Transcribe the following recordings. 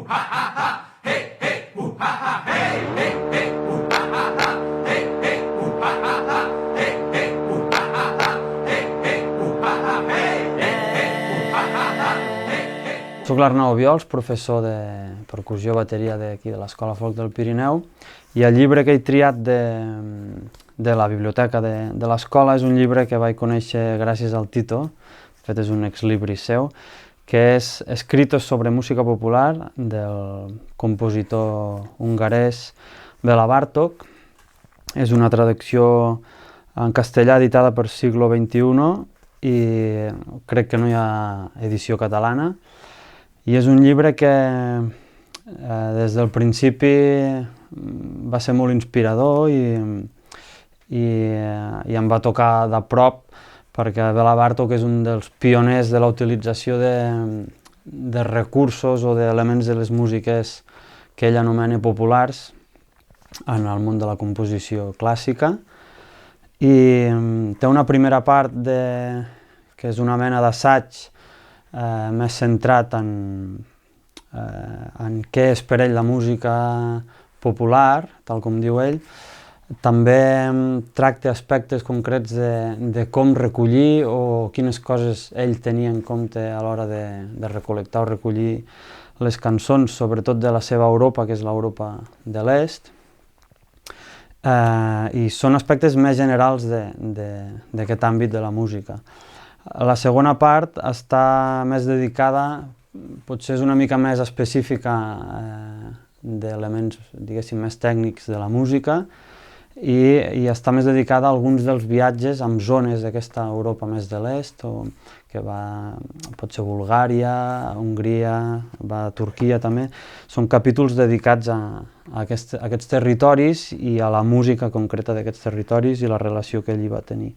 Soc l'Arnau Obiols, professor de percussió i bateria d'aquí de l'Escola Folk del Pirineu, i el llibre que he triat de la biblioteca de l'escola és un llibre que vaig conèixer gràcies al Tito, de fet és un ex-libris seu, que és Escritos sobre música popular, del compositor hongarès Béla Bartók. És una traducció en castellà editada per Siglo XXI i crec que no hi ha edició catalana. I és un llibre que des del principi va ser molt inspirador i em va tocar de prop, perquè Béla Bartók és un dels pioners de la utilització de recursos o d'elements de les músiques que ell anomena populars en el món de la composició clàssica. I té una primera part que és una mena d'assaig més centrat en què és per ell la música popular, tal com diu ell. També tracta aspectes concrets de com recollir o quines coses ell tenia en compte a l'hora de recol·lectar o recollir les cançons, sobretot de la seva Europa, que és l'Europa de l'Est. I són aspectes més generals d'aquest àmbit de la música. La segona part està més dedicada, potser és una mica més específica d'elements, diguéssim, més tècnics de la música i està més dedicada a alguns dels viatges amb zones d'aquesta Europa més de l'est, que pot ser Bulgària, Hongria, va a Turquia també. Són capítols dedicats a aquests territoris i a la música concreta d'aquests territoris i la relació que ell hi va tenir.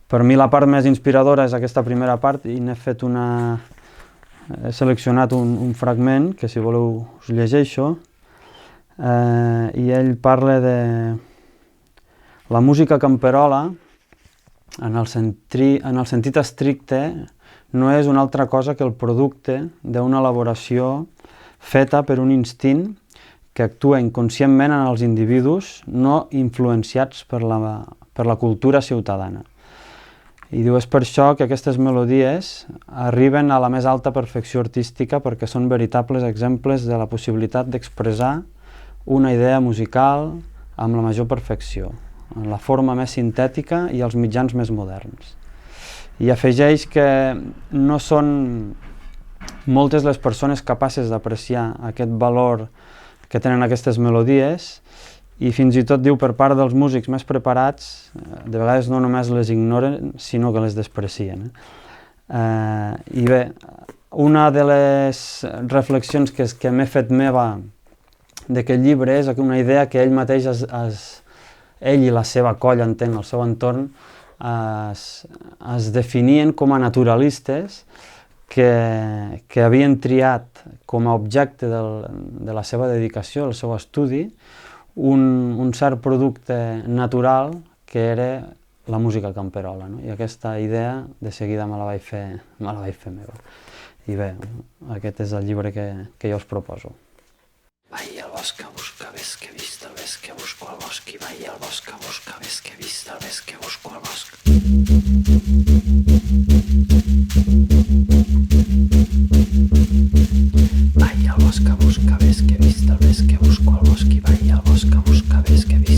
Per mi la part més inspiradora és aquesta primera part i he seleccionat un fragment que, si voleu, us llegeixo. I ell parla de la música camperola, en el sentit estricte, no és una altra cosa que el producte d'una elaboració feta per un instint que actua inconscientment en els individus no influenciats per la cultura ciutadana. I diu, és per això que aquestes melodies arriben a la més alta perfecció artística perquè són veritables exemples de la possibilitat d'expressar una idea musical amb la major perfecció, en la forma més sintètica i els mitjans més moderns. I afegeix que no són moltes les persones capaces d'apreciar aquest valor que tenen aquestes melodies i fins i tot diu per part dels músics més preparats, de vegades no només les ignoren, sinó que les desprecien. I bé, una de les reflexions que m'he fet meva d'aquest llibre és una idea que ell mateix, ell i la seva colla, entenc, el seu entorn, es definien com a naturalistes que havien triat com a objecte de la seva dedicació, el seu estudi, un cert producte natural que era la música camperola, no? I aquesta idea de seguida me la vaig fer meva. I bé, aquest és el llibre que jo us proposo. Vaig al bosc a buscar ves que he vist el ves que busco al bosc i vaig al bosc a buscar ves que he vist el ves que busco al bosc. Vaig al bosc a buscar ves que he vist el ves que busco al bosc i vaig al bosc a buscar ves que he vist